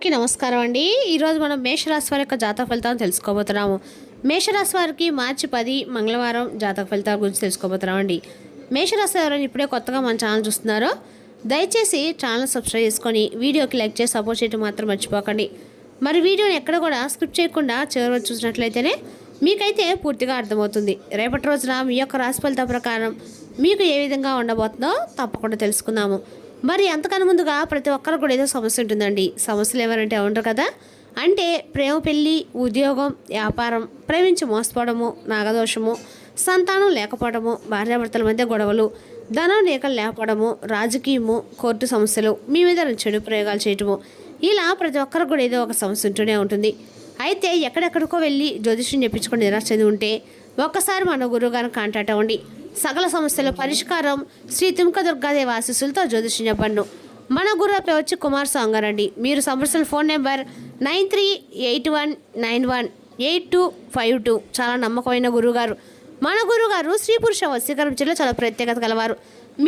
అందరికీ నమస్కారం అండి. ఈరోజు మనం మేషరాశి వారి యొక్క జాతక ఫలితాలను తెలుసుకోబోతున్నాము. మేషరాశి వారికి మార్చి 10 మంగళవారం జాతక ఫలితాల గురించి తెలుసుకోబోతున్నాం అండి. మేషరాశి ఎవరైనా ఇప్పుడే కొత్తగా మన ఛానల్ చూస్తున్నారో దయచేసి ఛానల్ సబ్స్క్రైబ్ చేసుకొని వీడియోకి లైక్ చేసి సపోర్ట్ చేయడం మాత్రం మర్చిపోకండి. మరి వీడియోని ఎక్కడ కూడా స్కిప్ చేయకుండా చివరి చూసినట్లయితేనే మీకైతే పూర్తిగా అర్థమవుతుంది. రేపటి రోజున మీ యొక్క రాశి ఫలితాల ప్రకారం మీకు ఏ విధంగా ఉండబోతుందో తప్పకుండా తెలుసుకుందాము. మరి అంతకన్నా ముందుగా ప్రతి ఒక్కరు కూడా ఏదో సమస్య ఉంటుందండి. సమస్యలు ఎవరంటే ఉండరు కదా, అంటే ప్రేమ, పెళ్ళి, ఉద్యోగం, వ్యాపారం, ప్రేమించి మోసపోవడము, నాగదోషము, సంతానం లేకపోవడము, భార్యాభర్తల మధ్య గొడవలు, ధనం లేకలు లేకపోవడము, రాజకీయము, కోర్టు సమస్యలు, మీ మీద చెడు ప్రయోగాలు చేయటము, ఇలా ప్రతి ఒక్కరు కూడా ఏదో ఒక సమస్య ఉంటూనే ఉంటుంది. అయితే ఎక్కడెక్కడికో వెళ్ళి జ్యోతిష్యం చెప్పించుకొని నిరాశ చెంది ఉంటే ఒక్కసారి మన గురువుగారిని కాంటాక్ట్ అవ్వండి. సకల సమస్యల పరిష్కారం శ్రీ తిముక దుర్గాదేవి ఆశీస్సులతో జ్యోతిష్యం చెప్పండి. మన గురువు పేరు వచ్చి కుమార్ సాంగారండి. మీరు సంప్రదించిన ఫోన్ నెంబర్ 9381918252. చాలా నమ్మకమైన గురువుగారు. మన గురువుగారు స్త్రీ పురుష వశీకరణ జిల్లా చాలా ప్రత్యేకత కలవారు.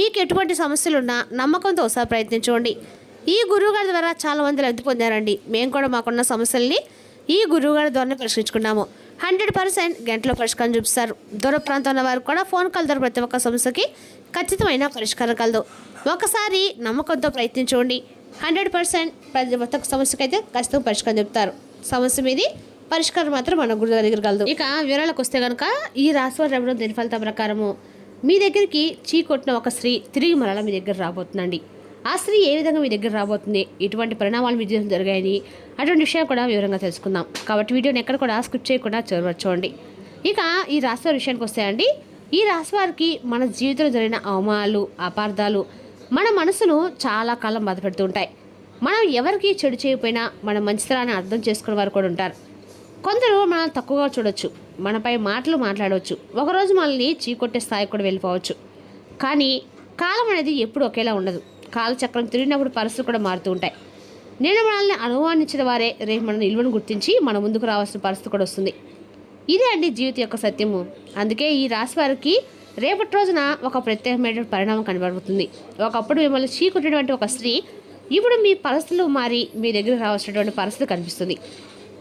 మీకు ఎటువంటి సమస్యలున్నా నమ్మకంతో ఒకసారి ప్రయత్నించండి. ఈ గురువుగారి ద్వారా చాలామంది లబ్ధి పొందారండి. మేము కూడా మాకున్న సమస్యల్ని ఈ గురువుగారి ద్వారానే పరిష్కరించుకున్నాము. 100% గంటలో పరిష్కారం చూపిస్తారు. దూర ప్రాంతంలో వారు కూడా ఫోన్ కాల్ ద్వారా ప్రతి ఒక్క సమస్యకి ఖచ్చితమైన పరిష్కారం కలదు. ఒకసారి నమ్మకంతో ప్రయత్నించండి. 100% ప్రతి ఒక్క సమస్యకి అయితే ఖచ్చితంగా పరిష్కారం చెప్తారు. సమస్య మీది పరిష్కారం మాత్రం మన గురువు దగ్గర కలదు. ఇక వివరాలకు వస్తే కనుక ఈ రాశివారి రేపటి దీని ఫలితం ప్రకారము మీ దగ్గరికి చీకొట్టిన ఒక స్త్రీ తిరిగి మరలా మీ దగ్గర రాబోతుందండి. ఆ స్త్రీ ఏ విధంగా మీ దగ్గర రాబోతుంది, ఎటువంటి పరిణామాలు మీ జీవితం జరిగాయని అటువంటి విషయాలు కూడా వివరంగా తెలుసుకుందాం. కాబట్టి వీడియోని ఎక్కడ కూడా స్కిప్ చేయకుండా చూడండి. ఇక ఈ రాశివారి విషయానికి వస్తాయండి. ఈ రాశివారికి మన జీవితంలో జరిగిన అవమానాలు, అపార్థాలు మన మనసును చాలా కాలం బాధపెడుతూ ఉంటాయి. మనం ఎవరికి చెడు చేయకపోయినా మన మంచితనాన్ని అర్థం చేసుకునే వారు కూడా ఉంటారు. కొందరు మనల్ని తక్కువగా చూడొచ్చు, మనపై మాటలు మాట్లాడవచ్చు, ఒకరోజు మనల్ని చీకొట్టే స్థాయికి కూడా వెళ్ళిపోవచ్చు. కానీ కాలం అనేది ఎప్పుడు ఒకేలా ఉండదు. కాలచక్రం తిరిగినప్పుడు పరిస్థితులు కూడా మారుతూ ఉంటాయి. నేను మనల్ని అనుమానించిన వారే రేపు మన నిల్వను గుర్తించి మన ముందుకు రావాల్సిన పరిస్థితి కూడా వస్తుంది. ఇదే అండి జీవితం యొక్క సత్యము. అందుకే ఈ రాశి వారికి రేపటి రోజున ఒక ప్రత్యేకమైన పరిణామం కనబడుతుంది. ఒకప్పుడు మిమ్మల్ని చీకొట్టినటువంటి ఒక స్త్రీ ఇప్పుడు మీ పరిస్థితులు మారి మీ దగ్గరకు రావాల్సినటువంటి పరిస్థితి కనిపిస్తుంది.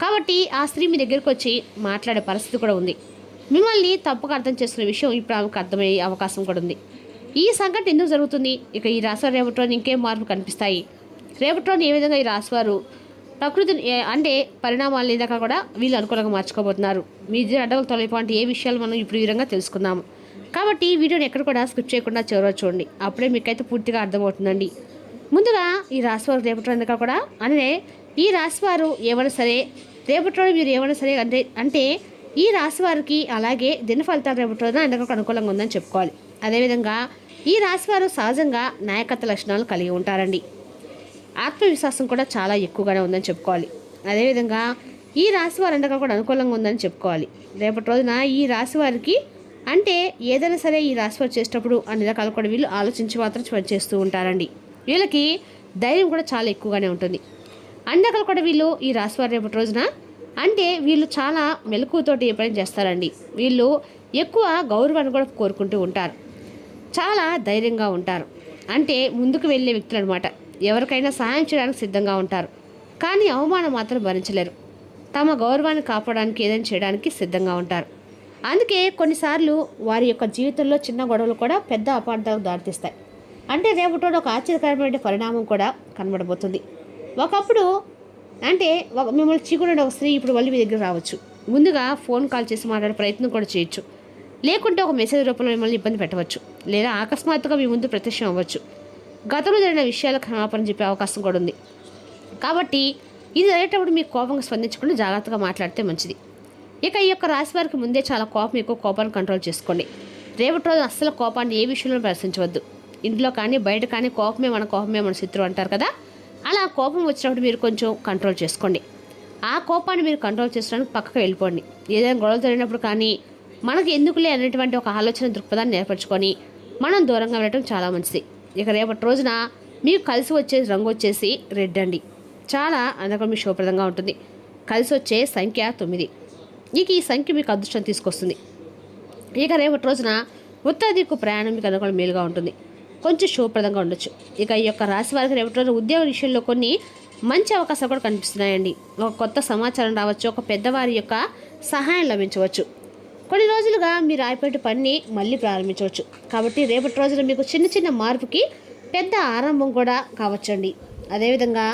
కాబట్టి ఆ స్త్రీ మీ దగ్గరకు వచ్చి మాట్లాడే పరిస్థితి కూడా ఉంది. మిమ్మల్ని తప్పుగా అర్థం చేసుకునే విషయం ఇప్పుడు ఆమెకు అర్థమయ్యే అవకాశం కూడా ఉంది. ఈ సంఘటన ఎందుకు జరుగుతుంది? ఇక ఈ రాశివారు రేపటి రోజు ఇంకేం మార్పులు కనిపిస్తాయి? రేపటి రోజు ఏ విధంగా ఈ రాశివారు ప్రకృతిని అంటే పరిణామాలు లేదాక కూడా వీళ్ళు అనుకూలంగా మార్చుకోబోతున్నారు. మీ అడ్డగలు తొలగిపోంటే ఏ విషయాలు మనం ఇప్పుడు వివరంగా తెలుసుకుందాము. కాబట్టి ఈ వీడియోని ఎక్కడ కూడా స్కిప్ చేయకుండా చూడండి. అప్పుడే మీకైతే పూర్తిగా అర్థమవుతుందండి. ముందుగా ఈ రాశివారు రేపటి రోజు కూడా అంటే ఈ రాశివారు ఏమైనా సరే రేపటి రోజు మీరు ఏమైనా సరే అంటే ఈ రాశివారికి అలాగే దిన ఫలితాలు రేపటి రోజున ఎండకు అనుకూలంగా ఉందని చెప్పుకోవాలి. అదేవిధంగా ఈ రాశివారు సహజంగా నాయకత్వ లక్షణాలు కలిగి ఉంటారండి. ఆత్మవిశ్వాసం కూడా చాలా ఎక్కువగానే ఉందని చెప్పుకోవాలి. అదేవిధంగా ఈ రాశివారు ఎండగా కూడా అనుకూలంగా ఉందని చెప్పుకోవాలి. రేపటి రోజున ఈ రాశివారికి అంటే ఏదైనా సరే ఈ రాశివారు చేసేటప్పుడు అన్ని రకాలు కూడా వీళ్ళు ఆలోచించి మాత్రం చేస్తూ ఉంటారండి. వీళ్ళకి ధైర్యం కూడా చాలా ఎక్కువగానే ఉంటుంది. అన్ని రకాలు కూడా వీళ్ళు ఈ రాశివారు రేపటి రోజున అంటే వీళ్ళు చాలా మెలకువతోటి ఎప్పుడైనా చేస్తారండి. వీళ్ళు ఎక్కువ గౌరవాన్ని కూడా కోరుకుంటూ ఉంటారు. చాలా ధైర్యంగా ఉంటారు. అంటే ముందుకు వెళ్ళే వ్యక్తులు అనమాట. ఎవరికైనా సహాయం చేయడానికి సిద్ధంగా ఉంటారు. కానీ అవమానం మాత్రం భరించలేరు. తమ గౌరవాన్ని కాపాడడానికి ఏదైనా చేయడానికి సిద్ధంగా ఉంటారు. అందుకే కొన్నిసార్లు వారి యొక్క జీవితంలో చిన్న గొడవలు కూడా పెద్ద అపార్థాలకు దారితీస్తాయి. అంటే రేపటి ఒక ఆశ్చర్యకరమైన పరిణామం కూడా కనబడబోతుంది. ఒకప్పుడు అంటే మిమ్మల్ని చీకునే ఒక స్త్రీ ఇప్పుడు మళ్ళీ మీ దగ్గర రావచ్చు. ముందుగా ఫోన్ కాల్ చేసి మాట్లాడే ప్రయత్నం కూడా చేయొచ్చు. లేకుంటే ఒక మెసేజ్ రూపంలో మిమ్మల్ని ఇబ్బంది పెట్టవచ్చు. లేదా అకస్మాత్తుగా మీ ముందు ప్రత్యక్షం అవ్వచ్చు. గతంలో జరిగిన విషయాలకు క్షమాపణ చెప్పే అవకాశం కూడా ఉంది. కాబట్టి ఇది జరిగేటప్పుడు మీకు కోపంగా స్పందించకుండా జాగ్రత్తగా మాట్లాడితే మంచిది. ఇక ఈ యొక్క రాశి వారికి ముందే చాలా కోపం ఎక్కువ, కోపాన్ని కంట్రోల్ చేసుకోండి. రేపటి రోజు అస్సలు కోపాన్ని ఏ విషయంలో ప్రదర్శించవద్దు. ఇంట్లో కానీ బయట కానీ కోపమే మన శత్రువు అంటారు కదా, అలా కోపం వచ్చినప్పుడు మీరు కొంచెం కంట్రోల్ చేసుకోండి. ఆ కోపాన్ని మీరు కంట్రోల్ చేసుకోవడానికి పక్కకు వెళ్ళిపోండి. ఏదైనా గొడవలు జరిగినప్పుడు కానీ మనకు ఎందుకులే అనేటువంటి ఒక ఆలోచన దృక్పథాన్ని ఏర్పరచుకొని మనం దూరంగా వెళ్ళటం చాలా మంచిది. ఇక రేపటి రోజున మీకు కలిసి వచ్చే రంగు వచ్చేసి రెడ్ అండి. చాలా అందరికీ మీకు శుభప్రదంగా ఉంటుంది. కలిసి వచ్చే సంఖ్య 9. ఇక ఈ సంఖ్య మీకు అదృష్టం తీసుకొస్తుంది. ఇక రేపటి రోజున ఉత్తర దిక్కు ప్రయాణం మీకు అనుకూల మేలుగా ఉంటుంది. కొంచెం శుభప్రదంగా ఉండొచ్చు. ఇక ఈ యొక్క రాశి వారికి రేపటి రోజు ఉద్యోగ విషయంలో కొన్ని మంచి అవకాశాలు కూడా కనిపిస్తున్నాయండి. ఒక కొత్త సమాచారం రావచ్చు, ఒక పెద్దవారి యొక్క సహాయం లభించవచ్చు. కొన్ని రోజులుగా మీరు ఆగిపోయిన పనిని మళ్ళీ ప్రారంభించవచ్చు. కాబట్టి రేపటి రోజున మీకు చిన్న చిన్న మార్పుకి పెద్ద ఆరంభం కూడా కావచ్చండి. అదేవిధంగా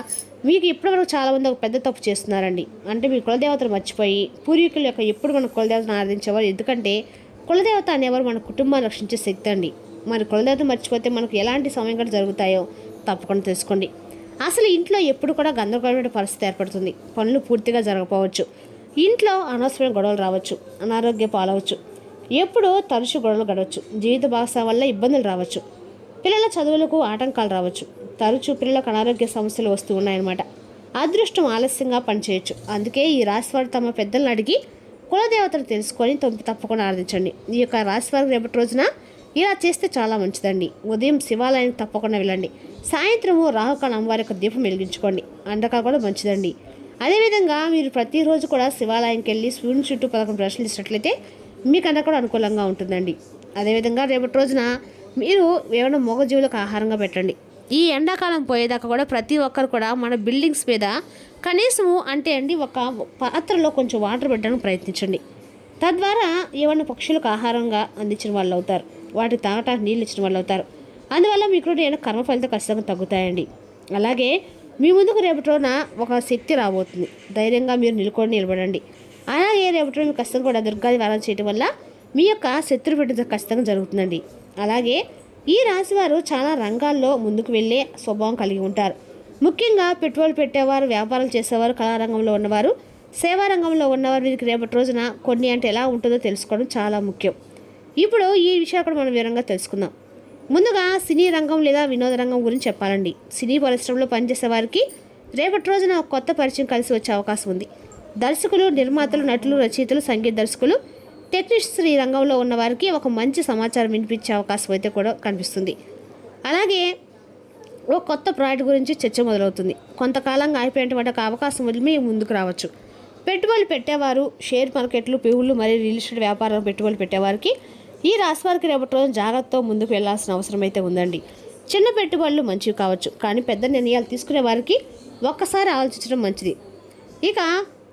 మీకు ఇప్పటివరకు చాలామంది ఒక పెద్ద తప్పు చేస్తున్నారండి. అంటే మీ కులదేవతను మర్చిపోయి పూర్వీకుల యొక్క ఎప్పుడు మన కులదేవతను ఆరాధించేవారు. ఎందుకంటే కులదేవత అనేవారు మన కుటుంబాన్ని రక్షించే శక్తి అండి. మరి కులదేవత మర్చిపోతే మనకు ఎలాంటి సమయం కూడా జరుగుతాయో తప్పకుండా తెలుసుకోండి. అసలు ఇంట్లో ఎప్పుడు కూడా గందరగోళమైన పరిస్థితి ఏర్పడుతుంది. పనులు పూర్తిగా జరగకపోవచ్చు. ఇంట్లో అనవసరమైన గొడవలు రావచ్చు, అనారోగ్య పాలవచ్చు, ఎప్పుడూ తరచు గొడవలు గడవచ్చు, జీవిత భాగస్వామి వల్ల ఇబ్బందులు రావచ్చు, పిల్లల చదువులకు ఆటంకాలు రావచ్చు, తరచూ పిల్లలకు అనారోగ్య సమస్యలు వస్తూ ఉన్నాయన్నమాట. అదృష్టం ఆలస్యంగా పనిచేయచ్చు. అందుకే ఈ రాశివారు తమ పెద్దలను అడిగి కులదేవతను తెలుసుకొని తప్పకుండా ఆరాధించండి. ఈ యొక్క రాశివారు రేపటి రోజున ఇలా చేస్తే చాలా మంచిదండి. ఉదయం శివాలయానికి తప్పకుండా వెళ్ళండి. సాయంత్రము రాహుకాల అమ్మవారి యొక్క దీపం వెలిగించుకోండి. అండకా కూడా మంచిదండి. అదేవిధంగా మీరు ప్రతిరోజు కూడా శివాలయంకి వెళ్ళి సూర్యుని చుట్టూ 11 ప్రశ్నలు ఇచ్చినట్లయితే మీకు అంతా కూడా అనుకూలంగా ఉంటుందండి. అదేవిధంగా రేపటి రోజున మీరు ఏమైనా మూగజీవులకు ఆహారంగా పెట్టండి. ఈ ఎండాకాలం పోయేదాకా కూడా ప్రతి ఒక్కరు కూడా మన బిల్డింగ్స్ మీద కనీసము అంటే అండి ఒక పాత్రలో కొంచెం వాటర్ పెట్టడానికి ప్రయత్నించండి. తద్వారా ఏమైనా పక్షులకు ఆహారంగా అందించిన వాళ్ళు అవుతారు, వాటికి తాగటానికి నీళ్ళు ఇచ్చిన వాళ్ళు అవుతారు. అందువల్ల మీకు ఏమైనా కర్మ ఫలితం ఖచ్చితంగా తగ్గుతాయండి. అలాగే మీ ముందుకు రేపటి రోజున ఒక శక్తి రాబోతుంది. ధైర్యంగా మీరు నిలబడండి. అలాగే రేపటి రోజు ఖచ్చితంగా కూడా దుర్గాది వారాలు చేయడం వల్ల మీ యొక్క శత్రు పెట్టడం ఖచ్చితంగా జరుగుతుందండి. అలాగే ఈ రాశివారు చాలా రంగాల్లో ముందుకు వెళ్ళే స్వభావం కలిగి ఉంటారు. ముఖ్యంగా పెట్టుబడులు పెట్టేవారు, వ్యాపారాలు చేసేవారు, కళారంగంలో ఉన్నవారు, సేవారంగంలో ఉన్నవారు వీరికి రేపటి రోజున కొన్ని అంటే ఎలా ఉంటుందో తెలుసుకోవడం చాలా ముఖ్యం. ఇప్పుడు ఈ విషయాలు కూడా మనం వివరంగా తెలుసుకుందాం. ముందుగా సినీ రంగం లేదా వినోద రంగం గురించి చెప్పాలండి. సినీ పరిశ్రమలో పనిచేసే వారికి రేపటి రోజున ఒక కొత్త పరిచయం కలిసి వచ్చే అవకాశం ఉంది. దర్శకులు, నిర్మాతలు, నటులు, రచయితలు, సంగీత దర్శకులు, టెక్నీషియన్స్ ఈ రంగంలో ఉన్న వారికి ఒక మంచి సమాచారం వినిపించే అవకాశం అయితే కూడా కనిపిస్తుంది. అలాగే ఒక కొత్త ప్రాజెక్ట్ గురించి చర్చ మొదలవుతుంది. కొంతకాలంగా అయిపోయినటువంటి ఒక అవకాశం వదిలి మీ ముందుకు రావచ్చు. పెట్టుబడులు పెట్టేవారు, షేర్ మార్కెట్లు, పువ్వులు మరియు రియల్ ఎస్టేట్ వ్యాపారాలు పెట్టుబడులు పెట్టేవారికి ఈ రాశి వారికి రేపటి రోజు జాగ్రత్తతో ముందుకు వెళ్లాల్సిన అవసరం అయితే ఉందండి. చిన్న పెట్టుబడులు మంచివి కావచ్చు, కానీ పెద్ద నిర్ణయాలు తీసుకునే వారికి ఒక్కసారి ఆలోచించడం మంచిది. ఇక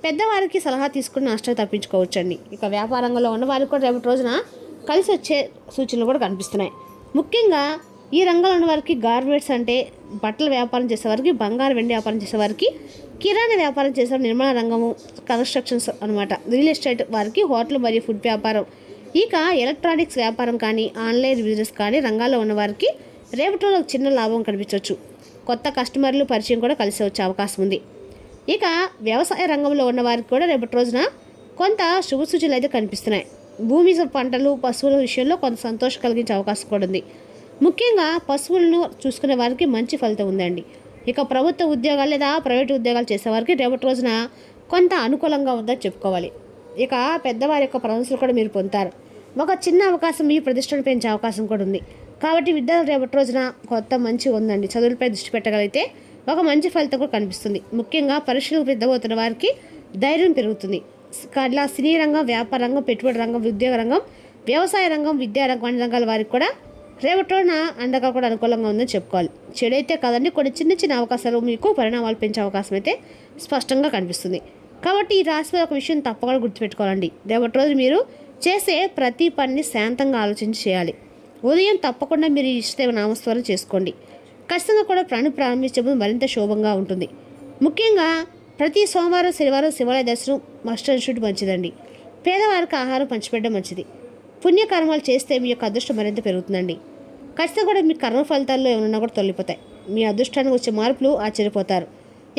పెద్దవారికి సలహా తీసుకుని నష్టాలు తప్పించుకోవచ్చండి. ఇక వ్యాపారంలో ఉన్న వారికి కూడా రేపటి రోజున కలిసి వచ్చే సూచనలు కూడా కనిపిస్తున్నాయి. ముఖ్యంగా ఈ రంగంలో ఉన్న వారికి గార్మెంట్స్ అంటే బట్టల వ్యాపారం చేసేవారికి, బంగారు వెండి వ్యాపారం చేసేవారికి, కిరాణా వ్యాపారం చేసేవారు, నిర్మాణ రంగము, కన్స్ట్రక్షన్స్ అనమాట, రియల్ ఎస్టేట్ వారికి, హోటల్ మరియు ఫుడ్ వ్యాపారం, ఇక ఎలక్ట్రానిక్స్ వ్యాపారం కానీ, ఆన్లైన్ బిజినెస్ కానీ రంగాల్లో ఉన్నవారికి రేపటి రోజు చిన్న లాభం కనిపించవచ్చు. కొత్త కస్టమర్లు పరిచయం కూడా కలిసి వచ్చే అవకాశం ఉంది. ఇక వ్యవసాయ రంగంలో ఉన్నవారికి కూడా రేపటి రోజున కొంత శుభ సూచనలు అయితే కనిపిస్తున్నాయి. భూమి పంటలు, పశువుల విషయంలో కొంత సంతోషం కలిగించే అవకాశం కూడా ఉంది. ముఖ్యంగా పశువులను చూసుకునే వారికి మంచి ఫలితం ఉందండి. ఇక ప్రభుత్వ ఉద్యోగాలు లేదా ప్రైవేటు ఉద్యోగాలు చేసేవారికి రేపటి రోజున కొంత అనుకూలంగా ఉందని చెప్పుకోవాలి. ఇక పెద్దవారి యొక్క ప్రశంసలు కూడా మీరు పొందుతారు. ఒక చిన్న అవకాశం మీ ప్రతిష్టను పెంచే అవకాశం కూడా ఉంది. కాబట్టి విద్యార్థులు రేపటి రోజున కొత్త మంచి ఉందండి. చదువులపై దృష్టి పెట్టగలిగితే ఒక మంచి ఫలితం కూడా కనిపిస్తుంది. ముఖ్యంగా పరీక్షలకు సిద్ధమవుతున్న వారికి ధైర్యం పెరుగుతుంది. ఇలా సినీ రంగం, వ్యాపార రంగం, పెట్టుబడి రంగం, ఉద్యోగ రంగం, వ్యవసాయ రంగం, విద్యా రంగం అన్ని రంగాల వారికి కూడా రేపటి రోజున అండగా కూడా అనుకూలంగా ఉందని చెప్పుకోవాలి. చెడైతే కాదండి, కొన్ని చిన్న చిన్న అవకాశాలు మీకు పరిణామాలు పెంచే అవకాశం అయితే స్పష్టంగా కనిపిస్తుంది. కాబట్టి ఈ రాశిలో ఒక విషయం తప్పకుండా గుర్తుపెట్టుకోవాలండి. రేపటి రోజు మీరు చేసే ప్రతి పనిని శాంతంగా ఆలోచించి చేయాలి. ఉదయం తప్పకుండా మీరు ఇష్టదేవ నామస్మరణ చేసుకోండి. ఖచ్చితంగా కూడా పని ప్రారంభించే ముందు మరింత శోభంగా ఉంటుంది. ముఖ్యంగా ప్రతి సోమవారం, శనివారం శివాలయ దర్శనం మస్ట్ అండ్ షుడ్ మంచిదండి. పేదవారికి ఆహారం పంచిపెట్టడం మంచిది. పుణ్యకర్మాలు చేస్తే మీ యొక్క అదృష్టం మరింత పెరుగుతుందండి. ఖచ్చితంగా కూడా మీ కర్మ ఫలితాల్లో ఏమన్నా కూడా తొలగిపోతాయి. మీ అదృష్టానికి వచ్చే మార్పులు ఆశ్చర్యపోతారు.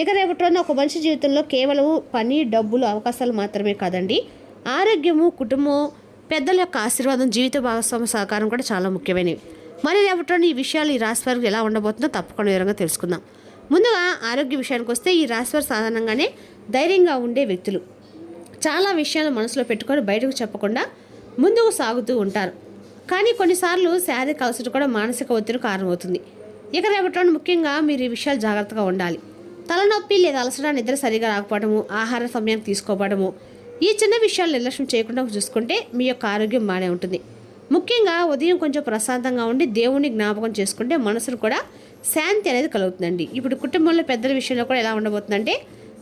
ఇక రేపటి రోజున ఒక మనిషి జీవితంలో కేవలం పని, డబ్బులు, అవకాశాలు మాత్రమే కాదండి, ఆరోగ్యము, కుటుంబం, పెద్దల యొక్క ఆశీర్వాదం, జీవిత భాగస్వామి సహకారం కూడా చాలా ముఖ్యమైనవి. మరి రేపటి రోజున ఈ విషయాలు ఈ రాశి వారికి ఎలా ఉండబోతుందో తప్పకుండా వివరంగా తెలుసుకుందాం. ముందుగా ఆరోగ్య విషయానికి వస్తే ఈ రాశి వారు సాధారణంగానే ధైర్యంగా ఉండే వ్యక్తులు. చాలా విషయాలు మనసులో పెట్టుకొని బయటకు చెప్పకుండా ముందుకు సాగుతూ ఉంటారు. కానీ కొన్నిసార్లు శారీరక అలసట కూడా మానసిక ఒత్తిడి కారణమవుతుంది. ఇక రేపటి రోజున ముఖ్యంగా మీరు ఈ విషయాలు జాగ్రత్తగా ఉండాలి. తలనొప్పి లేదా అలసట, నిద్ర సరిగా రాకపోవడము, ఆహార సమయానికి తీసుకోవడము, ఈ చిన్న విషయాలు నిర్లక్ష్యం చేయకుండా చూసుకుంటే మీ యొక్క ఆరోగ్యం బాగానే ఉంటుంది. ముఖ్యంగా ఉదయం కొంచెం ప్రశాంతంగా ఉండి దేవుణ్ణి జ్ఞాపకం చేసుకుంటే మనసును కూడా శాంతి అనేది కలుగుతుందండి. ఇప్పుడు కుటుంబంలో పెద్దల విషయంలో కూడా ఎలా ఉండబోతుందంటే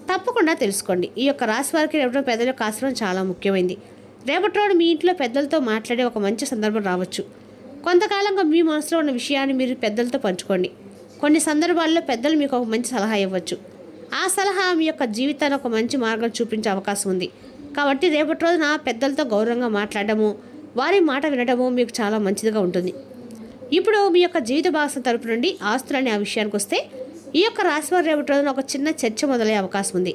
తప్పకుండా తెలుసుకోండి. ఈ యొక్క రాశి వారికి రేపటి పెద్దల యొక్క ఆశ్రమం చాలా ముఖ్యమైనది. రేపటి రోజు మీ ఇంట్లో పెద్దలతో మాట్లాడే ఒక మంచి సందర్భం రావచ్చు. కొంతకాలంగా మీ మనసులో ఉన్న విషయాన్ని మీరు పెద్దలతో పంచుకోండి. కొన్ని సందర్భాల్లో పెద్దలు మీకు ఒక మంచి సలహా ఇవ్వచ్చు. ఆ సలహా మీ యొక్క జీవితాన్ని ఒక మంచి మార్గం చూపించే అవకాశం ఉంది. కాబట్టి రేపటి రోజున పెద్దలతో గౌరవంగా మాట్లాడము, వారి మాట వినడము మీకు చాలా మంచిదిగా ఉంటుంది. ఇప్పుడు మీ యొక్క జీవిత భాగస్వామి తరపు నుండి ఆస్తులని ఆ విషయానికి వస్తే ఈ యొక్క రాశివారి రేపటి రోజున ఒక చిన్న చర్చ మొదలయ్యే అవకాశం ఉంది.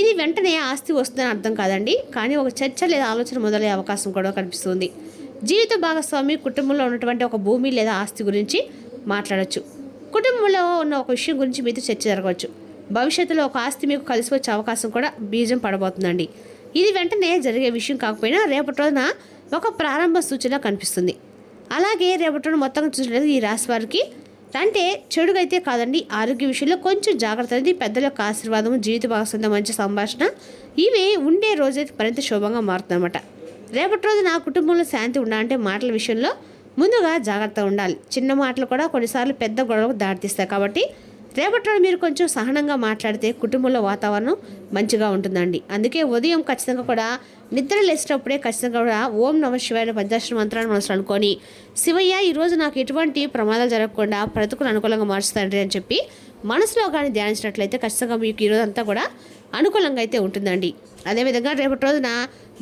ఇది వెంటనే ఆస్తి వస్తుందని అర్థం కాదండి, కానీ ఒక చర్చ లేదా ఆలోచన మొదలయ్యే అవకాశం కూడా కనిపిస్తుంది. జీవిత భాగస్వామి కుటుంబంలో ఉన్నటువంటి ఒక భూమి లేదా ఆస్తి గురించి మాట్లాడవచ్చు. కుటుంబంలో ఉన్న ఒక విషయం గురించి మీతో చర్చ జరగవచ్చు. భవిష్యత్తులో ఒక ఆస్తి మీకు కలిసి వచ్చే అవకాశం కూడా బీజం పడబోతుందండి. ఇది వెంటనే జరిగే విషయం కాకపోయినా రేపటి రోజున ఒక ప్రారంభ సూచన కనిపిస్తుంది. అలాగే రేపటి రోజున మొత్తం చూసినట్లయితే ఈ రాశి వారికి అంటే చెడుగా అయితే కాదండి, ఆరోగ్య విషయంలో కొంచెం జాగ్రత్త అనేది, పెద్దల యొక్క ఆశీర్వాదము, జీవిత భాగస్వామి మంచి సంభాషణ ఇవి ఉండే రోజైతే మరింత శుభంగా మారుతుందన్నమాట. రేపటి రోజు నా కుటుంబంలో శాంతి ఉండాలంటే మాటల విషయంలో ముందుగా జాగ్రత్త ఉండాలి. చిన్న మాటలు కూడా కొన్నిసార్లు పెద్ద గొడవకు దారితీస్తాయి. కాబట్టి రేపటి రోజు మీరు కొంచెం సహనంగా మాట్లాడితే కుటుంబంలో వాతావరణం మంచిగా ఉంటుందండి. అందుకే ఉదయం ఖచ్చితంగా కూడా నిద్ర లేచేటప్పుడే ఖచ్చితంగా కూడా ఓం నమ శివాయ పంచాక్షర మంత్రాన్ని మనసులో అనుకొని, శివయ్య ఈరోజు నాకు ఎటువంటి ప్రమాదాలు జరగకుండా బ్రతుకును అనుకూలంగా మార్చుతాండ్రి అని చెప్పి మనసులో కానీ ధ్యానించినట్లయితే ఖచ్చితంగా మీకు ఈరోజు అంతా కూడా అనుకూలంగా అయితే ఉంటుందండి. అదేవిధంగా రేపటి రోజున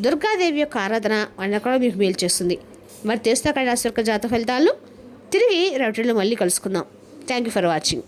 దుర్గాదేవి యొక్క ఆరాధన అన్న కూడా మీకు మేలు చేస్తుంది. మరి తెలుస్తా కానీ రాశి యొక్క జాతక ఫలితాలను తిరిగి రేపటిలో మళ్ళీ కలుసుకుందాం. Thank you for watching.